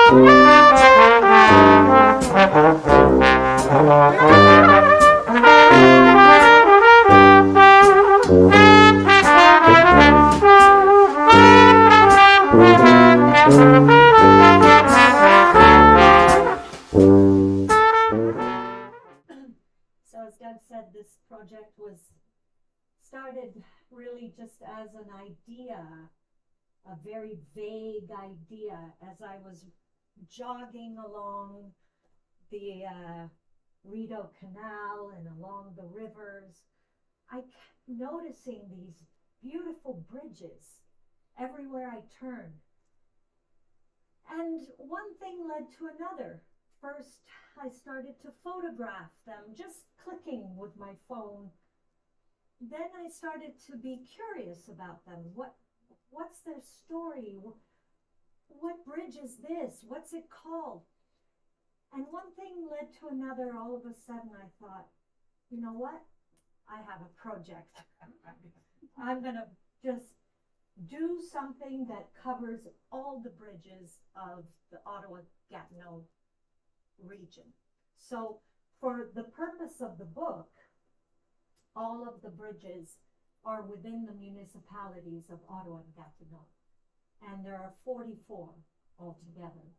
As Doug said, this project was started really just as an idea, a very vague idea, as I was jogging along the Rideau Canal and along the rivers. I kept noticing these beautiful bridges everywhere I turned. And one thing led to another. First, I started to photograph them, just clicking with my phone. Then I started to be curious about them. What's their story? What bridge is this? What's it called? And one thing led to another. All of a sudden I thought, you know what? I have a project. I'm gonna just do something that covers all the bridges of the Ottawa-Gatineau region. So for the purpose of the book, all of the bridges are within the municipalities of Ottawa and Gatineau, and there are 44 altogether.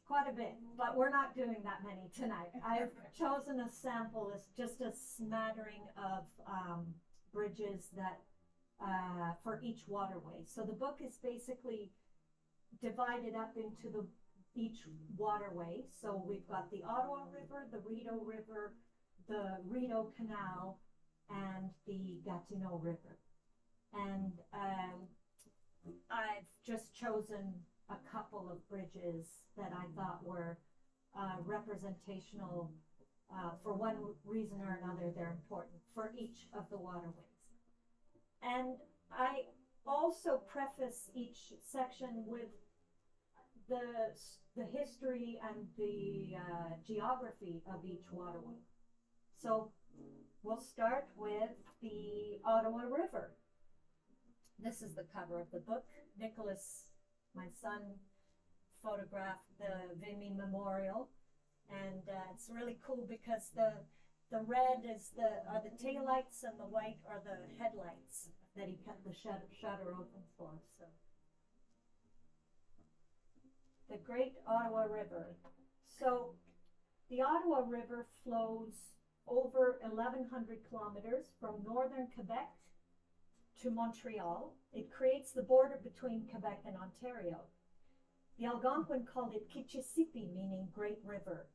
Quite a bit, but we're not doing that many tonight. I've chosen a sample as just a smattering of bridges that for each waterway. So the book is basically divided up into each waterway. So we've got the Ottawa River, the Rideau River, the Rideau Canal, and the Gatineau River. And I've just chosen a couple of bridges that I thought were representational. For one reason or another, they're important for each of the waterways. And I also preface each section with the history and the geography of each waterway. So we'll start with the Ottawa River. This is the cover of the book. Nicholas, my son, photographed the Vimy Memorial, and it's really cool because the red are the taillights and the white are the headlights that he kept the shutter open for. So the Great Ottawa River. So the Ottawa River flows over 1,100 kilometers from northern Quebec to Montreal. It creates the border between Quebec and Ontario. The Algonquin called it Kichisipi, meaning Great River.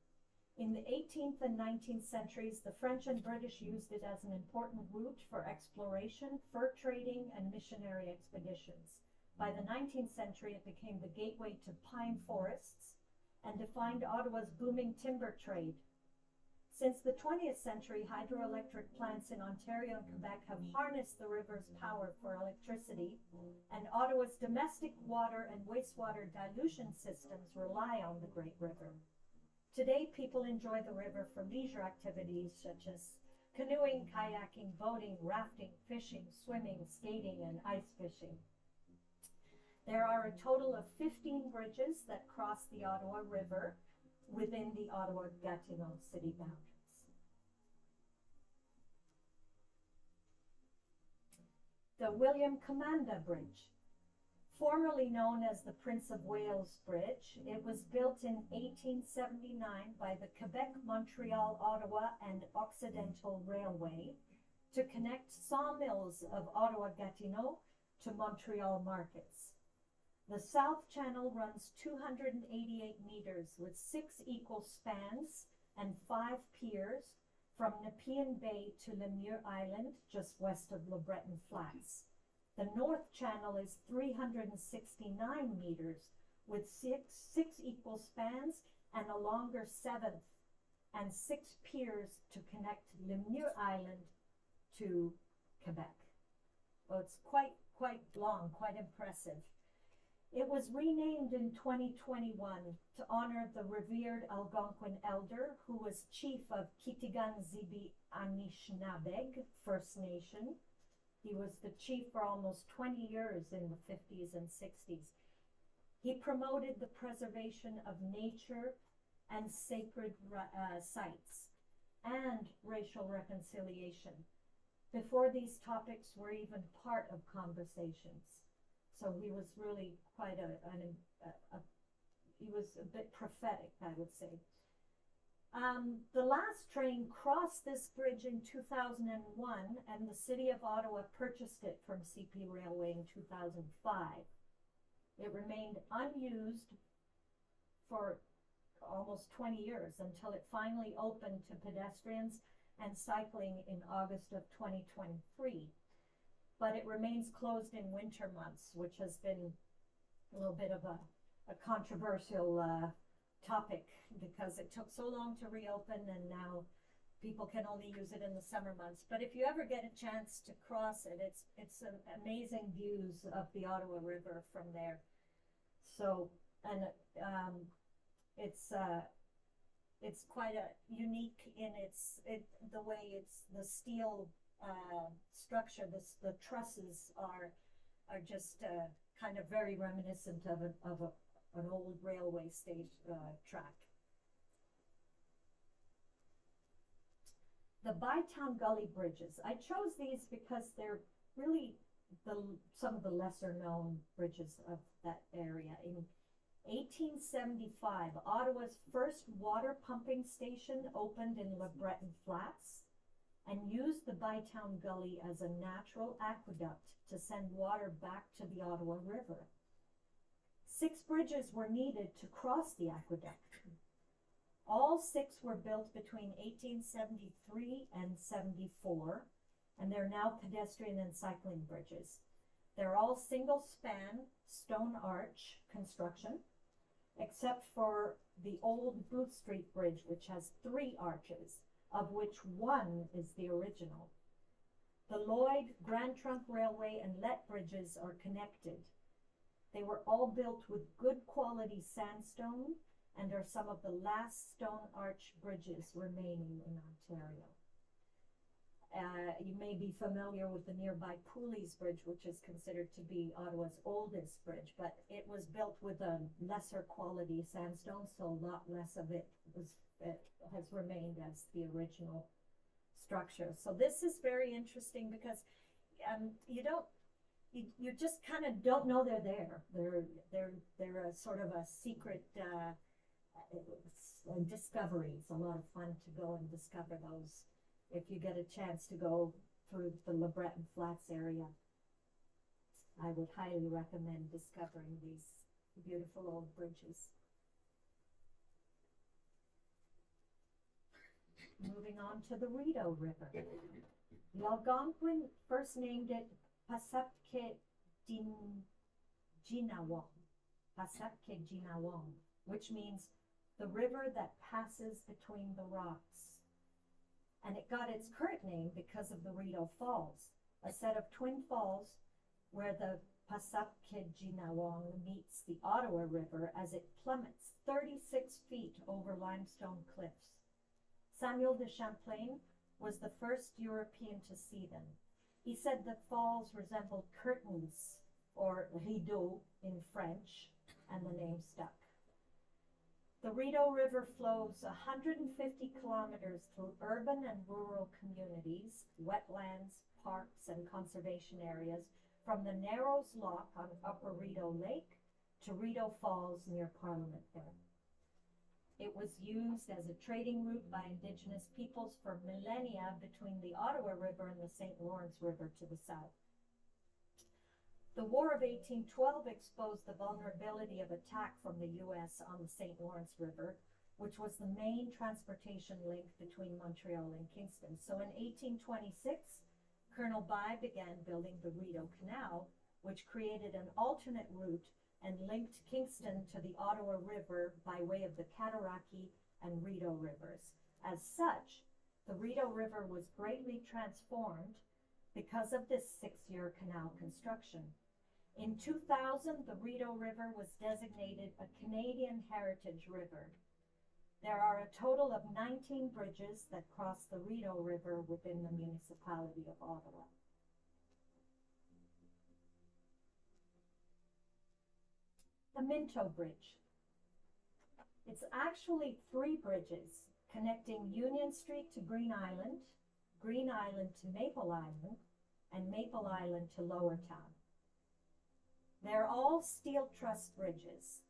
In the 18th and 19th centuries, the French and British used it as an important route for exploration, fur trading, and missionary expeditions. By the 19th century, it became the gateway to pine forests and defined Ottawa's booming timber trade. Since the 20th century, hydroelectric plants in Ontario and Quebec have harnessed the river's power for electricity, and Ottawa's domestic water and wastewater dilution systems rely on the Great River. Today, people enjoy the river for leisure activities such as canoeing, kayaking, boating, rafting, fishing, swimming, skating, and ice fishing. There are a total of 15 bridges that cross the Ottawa River within the Ottawa-Gatineau city boundaries. The William Commanda Bridge. Formerly known as the Prince of Wales Bridge, it was built in 1879 by the Quebec, Montreal, Ottawa, and Occidental Railway to connect sawmills of Ottawa-Gatineau to Montreal markets. The South Channel runs 288 meters with 6 equal spans and 5 piers from Nepean Bay to Lemieux Island, just west of Le Breton Flats. The North Channel is 369 meters with six equal spans and a longer 7th and 6 piers to connect Lemieux Island to Quebec. Well, it's quite long, quite impressive. It was renamed in 2021 to honor the revered Algonquin elder who was chief of Kitigan-Zibi-Anishinabeg First Nation. He was the chief for almost 20 years in the 50s and 60s. He promoted the preservation of nature and sacred sites and racial reconciliation before these topics were even part of conversations. So he was really quite he was a bit prophetic, I would say. The last train crossed this bridge in 2001, and the city of Ottawa purchased it from CP Railway in 2005. It remained unused for almost 20 years until it finally opened to pedestrians and cycling in August of 2023. But it remains closed in winter months, which has been a little bit of a controversial topic because it took so long to reopen, and now people can only use it in the summer months. But if you ever get a chance to cross it, it's an amazing views of the Ottawa River from there. So, and it's quite a unique in the way it's the steel structure. The trusses are just kind of very reminiscent of an old railway stage track. The Bytown Gully bridges. I chose these because they're really some of the lesser known bridges of that area. In 1875, Ottawa's first water pumping station opened in Le Breton Flats and used the Bytown Gully as a natural aqueduct to send water back to the Ottawa River. 6 bridges were needed to cross the aqueduct. All 6 were built between 1873 and 74, and they're now pedestrian and cycling bridges. They're all single-span stone arch construction, except for the old Booth Street Bridge, which has 3 arches, of which 1 is the original. The Lloyd, Grand Trunk Railway, and Lett bridges are connected. They were all built with good quality sandstone and are some of the last stone arch bridges remaining in Ontario. You may be familiar with the nearby Pooley's Bridge, which is considered to be Ottawa's oldest bridge, but it was built with a lesser quality sandstone, so a lot less of it has remained as the original structure. So this is very interesting because you just kind of don't know they're there. They're a sort of a secret discovery. It's a lot of fun to go and discover those if you get a chance to go through the Le Breton Flats area. I would highly recommend discovering these beautiful old bridges. Moving on to the Rideau River. The Algonquin first named it Pasapke Jinawong, which means the river that passes between the rocks. And it got its current name because of the Rideau Falls, a set of twin falls where the Pasapke Jinawong meets the Ottawa River as it plummets 36 feet over limestone cliffs. Samuel de Champlain was the first European to see them. He said the falls resembled curtains, or rideau in French, and the name stuck. The Rideau River flows 150 kilometers through urban and rural communities, wetlands, parks, and conservation areas, from the Narrows Lock on Upper Rideau Lake to Rideau Falls near Parliament Hill. It was used as a trading route by Indigenous peoples for millennia between the Ottawa River and the St. Lawrence River to the south. The War of 1812 exposed the vulnerability of attack from the U.S. on the St. Lawrence River, which was the main transportation link between Montreal and Kingston. So in 1826, Colonel By began building the Rideau Canal, which created an alternate route and linked Kingston to the Ottawa River by way of the Cataraqui and Rideau rivers. As such, the Rideau River was greatly transformed because of this 6-year canal construction. In 2000, the Rideau River was designated a Canadian Heritage River. There are a total of 19 bridges that cross the Rideau River within the municipality of Ottawa. The Minto Bridge. It's actually 3 bridges connecting Union Street to Green Island to Maple Island, and Maple Island to Lower Town. They're all steel truss bridges.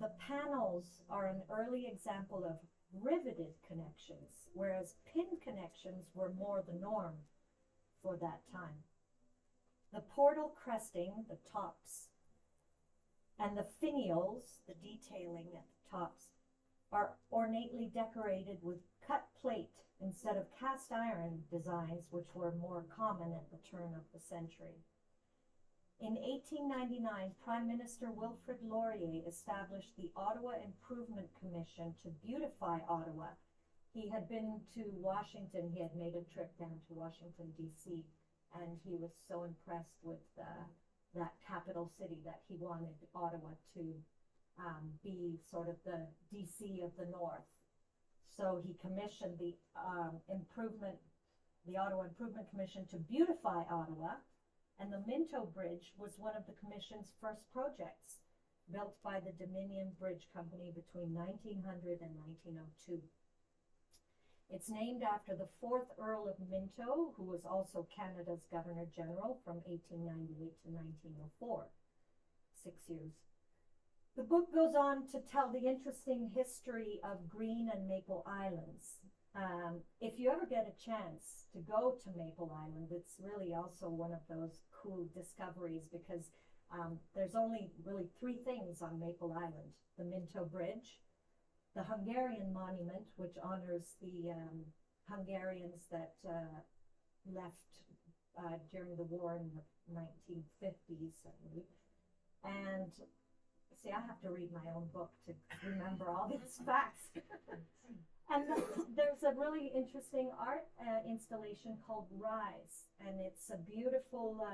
The panels are an early example of riveted connections, whereas pin connections were more the norm for that time. The portal cresting, the tops, and the finials, the detailing at the tops, are ornately decorated with cut plate instead of cast iron designs, which were more common at the turn of the century. In 1899, Prime Minister Wilfrid Laurier established the Ottawa Improvement Commission to beautify Ottawa. He had been to Washington, he had made a trip down to Washington, D.C., and he was so impressed with that capital city that he wanted Ottawa to be sort of the D.C. of the North. So he commissioned the Ottawa Improvement Commission to beautify Ottawa. And the Minto Bridge was one of the Commission's first projects, built by the Dominion Bridge Company between 1900 and 1902. It's named after the 4th Earl of Minto, who was also Canada's Governor General from 1898 to 1904, 6 years. The book goes on to tell the interesting history of Green and Maple Islands. If you ever get a chance to go to Maple Island, it's really also one of those cool discoveries, because there's only really 3 things on Maple Island: the Minto Bridge, the Hungarian Monument, which honors the Hungarians that left during the war in the 1950s, I believe. And see, I have to read my own book to remember all these facts. And there's a really interesting art installation called Rise, and it's a beautiful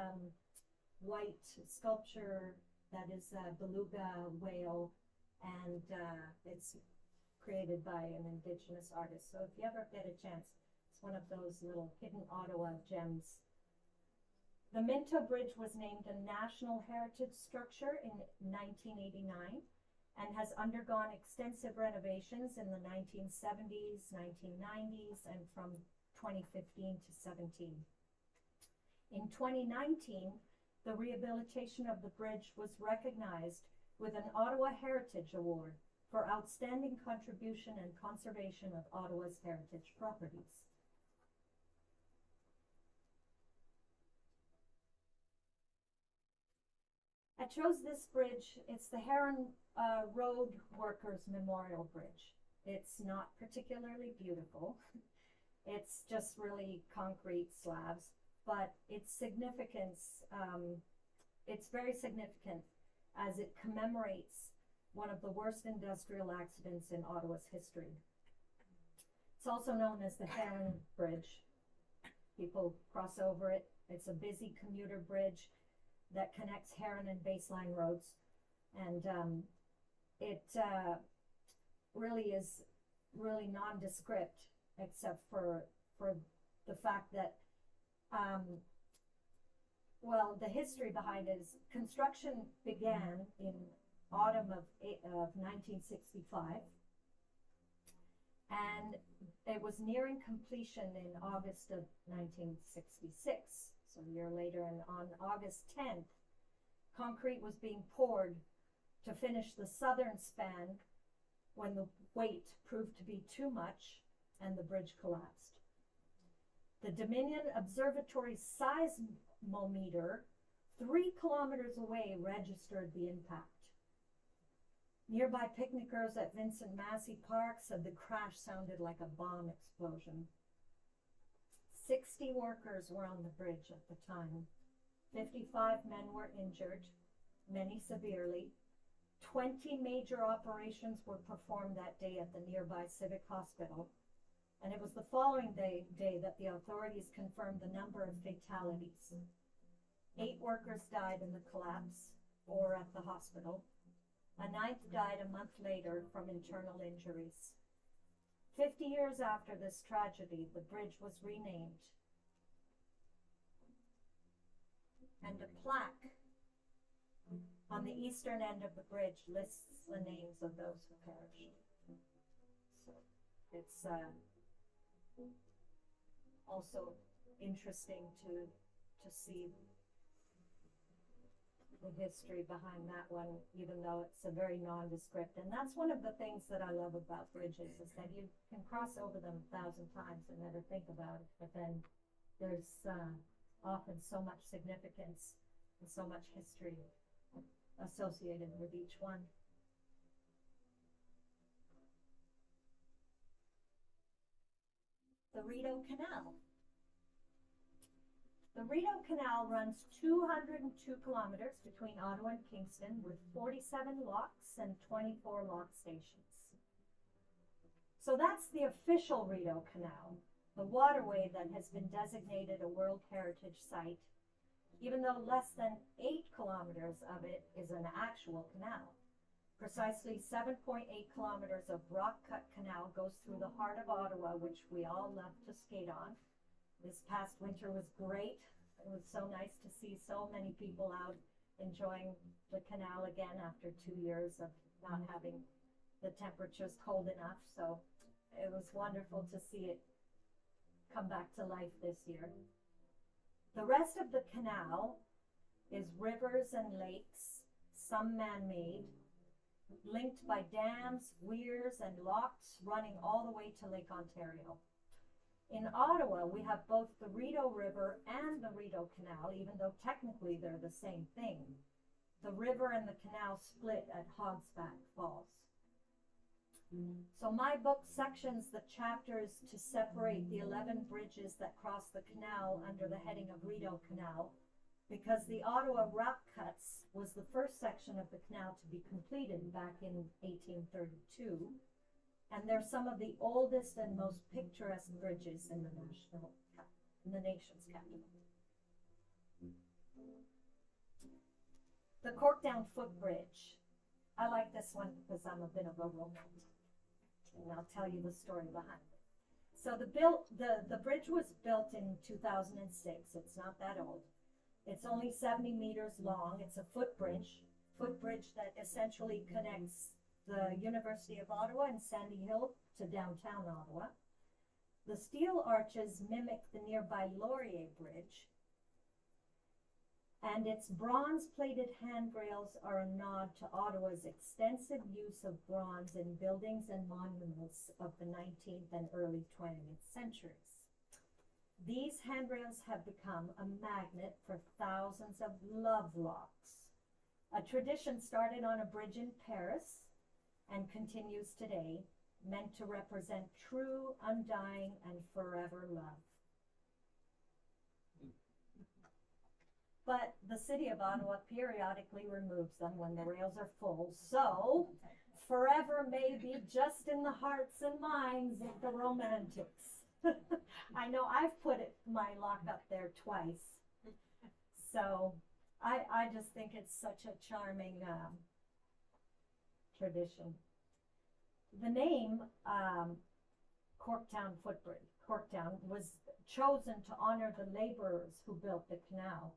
white sculpture that is a beluga whale, and it's created by an Indigenous artist. So if you ever get a chance, it's one of those little hidden Ottawa gems. The Minto Bridge was named a National Heritage Structure in 1989. And has undergone extensive renovations in the 1970s, 1990s, and from 2015 to 17. In 2019, the rehabilitation of the bridge was recognized with an Ottawa Heritage Award for outstanding contribution and conservation of Ottawa's heritage properties. I chose this bridge. It's the Heron Road Workers Memorial Bridge. It's not particularly beautiful. It's just really concrete slabs, but its significance, it's very significant as it commemorates one of the worst industrial accidents in Ottawa's history. It's also known as the Heron Bridge. People cross over it. It's a busy commuter bridge that connects Heron and Baseline roads, and it really is really nondescript, except for the fact that well, the history behind it is construction began in autumn of 1965, and it was nearing completion in August of 1966. So a year later, and on August 10th, concrete was being poured to finish the southern span when the weight proved to be too much and the bridge collapsed. The Dominion Observatory seismometer 3 kilometers away registered the impact. Nearby picnickers at Vincent Massey Park said the crash sounded like a bomb explosion. 60 workers were on the bridge at the time. 55 men were injured, many severely. 20 major operations were performed that day at the nearby Civic Hospital. And it was the following day that the authorities confirmed the number of fatalities. 8 workers died in the collapse or at the hospital. A 9th died a month later from internal injuries. 50 years after this tragedy, the bridge was renamed, and a plaque on the eastern end of the bridge lists the names of those who perished. So it's also interesting to see the history behind that one, even though it's a very nondescript. And that's one of the things that I love about bridges, is that you can cross over them 1,000 times and never think about it, but then there's often so much significance and so much history associated with each one. The Rideau Canal. The Rideau Canal runs 202 kilometers between Ottawa and Kingston, with 47 locks and 24 lock stations. So that's the official Rideau Canal, the waterway that has been designated a World Heritage Site, even though less than 8 kilometers of it is an actual canal. Precisely 7.8 kilometers of rock-cut canal goes through the heart of Ottawa, which we all love to skate on. This past winter was great. It was so nice to see so many people out enjoying the canal again after 2 years of not having the temperatures cold enough. So it was wonderful to see it come back to life this year. The rest of the canal is rivers and lakes, some man-made, linked by dams, weirs, and locks running all the way to Lake Ontario. In Ottawa, we have both the Rideau River and the Rideau Canal, even though technically they're the same thing. The river and the canal split at Hogsback Falls. So my book sections the chapters to separate the 11 bridges that cross the canal under the heading of Rideau Canal, because the Ottawa Rock Cuts was the first section of the canal to be completed back in 1832. And they're some of the oldest and most picturesque bridges in the nation's capital. The Corkdown Footbridge. I like this one because I'm a bit of a romantic, and I'll tell you the story behind it. So the bridge was built in 2006. It's not that old. It's only 70 meters long. It's a footbridge that essentially connects the University of Ottawa and Sandy Hill to downtown Ottawa. The steel arches mimic the nearby Laurier Bridge, and its bronze-plated handrails are a nod to Ottawa's extensive use of bronze in buildings and monuments of the 19th and early 20th centuries. These handrails have become a magnet for thousands of love locks, a tradition started on a bridge in Paris and continues today, meant to represent true, undying, and forever love. But the city of Ottawa periodically removes them when the rails are full, so forever may be just in the hearts and minds of the romantics. I know I've put my lock up there twice, so I just think it's such a charming tradition. The name Corktown Footbridge, Corktown, was chosen to honor the laborers who built the canal.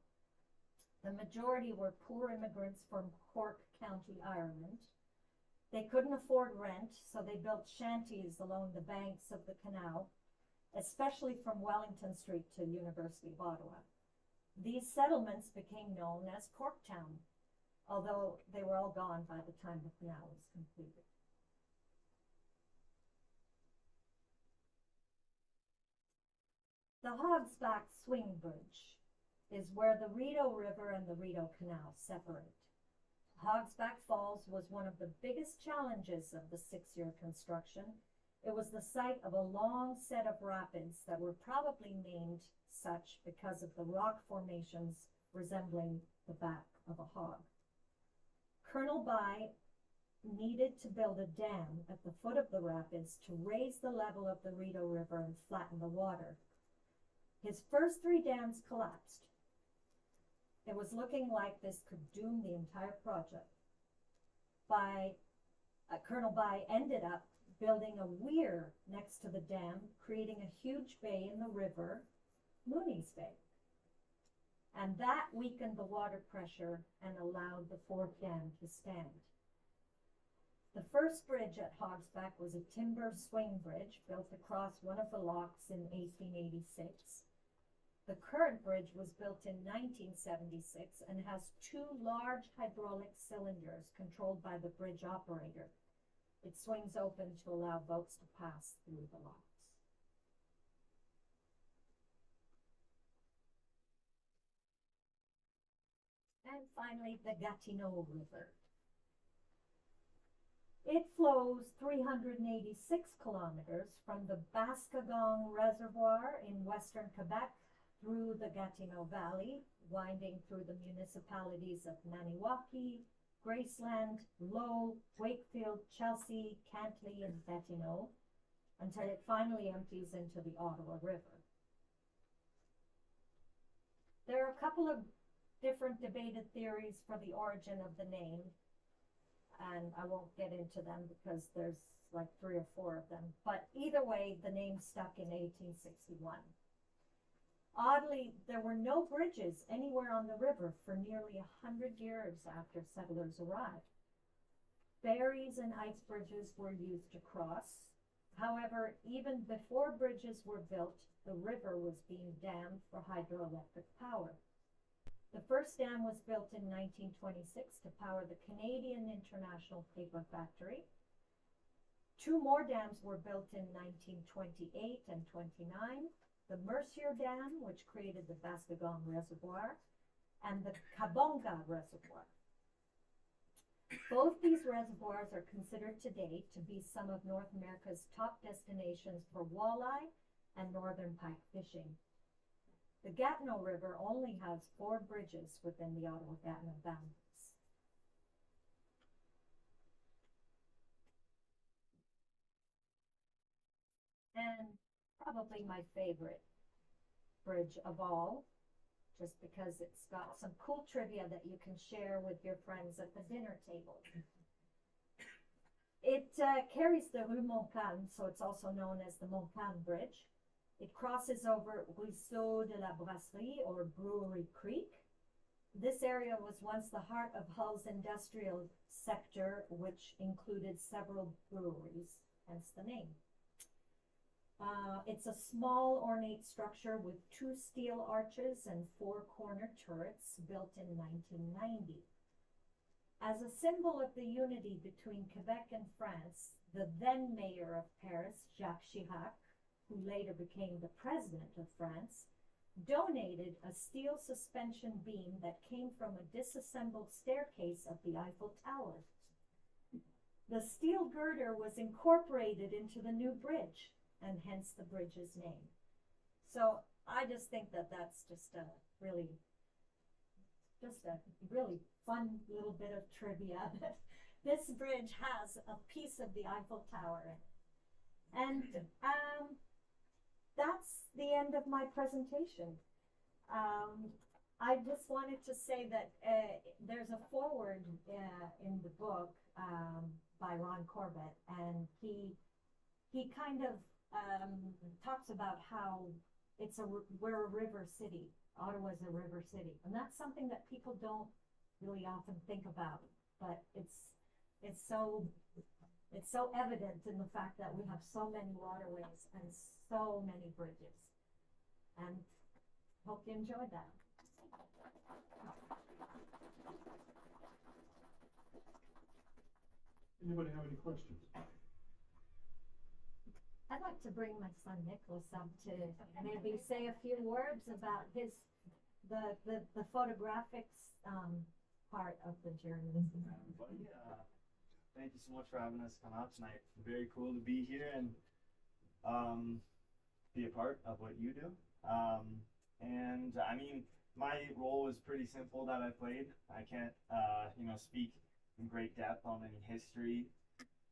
The majority were poor immigrants from Cork County, Ireland. They couldn't afford rent, so they built shanties along the banks of the canal, especially from Wellington Street to University of Ottawa. These settlements became known as Corktown, although they were all gone by the time the canal was completed. The Hogsback Swing Bridge is where the Rideau River and the Rideau Canal separate. Hogsback Falls was one of the biggest challenges of the 6-year construction. It was the site of a long set of rapids that were probably named such because of the rock formations resembling the back of a hog. Colonel By needed to build a dam at the foot of the rapids to raise the level of the Rideau River and flatten the water. His first 3 dams collapsed. It was looking like this could doom the entire project. Colonel By ended up building a weir next to the dam, creating a huge bay in the river, Mooney's Bay. and that weakened the water pressure and allowed the fourth dam to stand. The first bridge at Hogsback was a timber swing bridge built across one of the locks in 1886. The current bridge was built in 1976 and has two large hydraulic cylinders controlled by the bridge operator. It swings open to allow boats to pass through the locks. And finally, the Gatineau River. It flows 386 kilometers from the Bascagong Reservoir in western Quebec through the Gatineau Valley, winding through the municipalities of Maniwaki, Graceland, Low, Wakefield, Chelsea, Cantley, and Gatineau, until it finally empties into the Ottawa River. There are a couple of different debated theories for the origin of the name, and I won't get into them because there's like 3 or 4 of them. But either way, the name stuck in 1861. Oddly, there were no bridges anywhere on the river for nearly 100 years after settlers arrived. Ferries and ice bridges were used to cross. However, even before bridges were built, the river was being dammed for hydroelectric power. The first dam was built in 1926 to power the Canadian International Paper Factory. 2 more dams were built in 1928 and 29. The Mercier Dam, which created the Bascagong Reservoir, and the Kabonga Reservoir. Both these reservoirs are considered today to be some of North America's top destinations for walleye and northern pike fishing. The Gatineau River only has 4 bridges within the Ottawa-Gatineau boundaries. And probably my favorite bridge of all, just because it's got some cool trivia that you can share with your friends at the dinner table. It carries the Rue Montcalm, so it's also known as the Montcalm Bridge. It crosses over Ruisseau de la Brasserie, or Brewery Creek. This area was once the heart of Hull's industrial sector, which included several breweries, hence the name. It's a small ornate structure with 2 steel arches and 4 corner turrets built in 1990. As a symbol of the unity between Quebec and France, the then mayor of Paris, Jacques Chirac, who later became the president of France, donated a steel suspension beam that came from a disassembled staircase of the Eiffel Tower. The steel girder was incorporated into the new bridge, and hence the bridge's name. So I just think that that's just a really fun little bit of trivia that this bridge has a piece of the Eiffel Tower in it. And that's the end of my presentation. I just wanted to say that there's a foreword in the book by Ron Corbett, and he kind of talks about how we're a river city. Ottawa's a river city, and that's something that people don't really often think about. But it's so evident in the fact that we have so many waterways and so many bridges. And hope you enjoyed that. Anybody have any questions? I'd like to bring my son Nicholas up to maybe say a few words about the photographics part of the journey. Thank you so much for having us come out tonight. Very cool to be here and be a part of what you do. And I mean, my role was pretty simple that I played. I can't, speak in great depth on any history.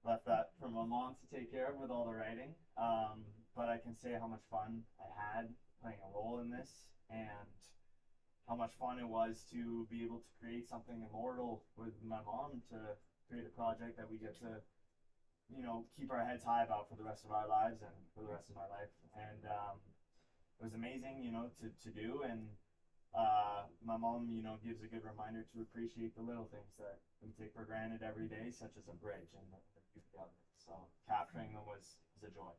Left that for my mom to take care of with all the writing. But I can say how much fun I had playing a role in this, and how much fun it was to be able to create something immortal with my mom, to create a project that we get to, keep our heads high about for the rest of our lives and for the rest of my life. And it was amazing, to do. And my mom, you know, gives a good reminder to appreciate the little things that we take for granted every day, such as a bridge and the beauty of it. So capturing them was a joy.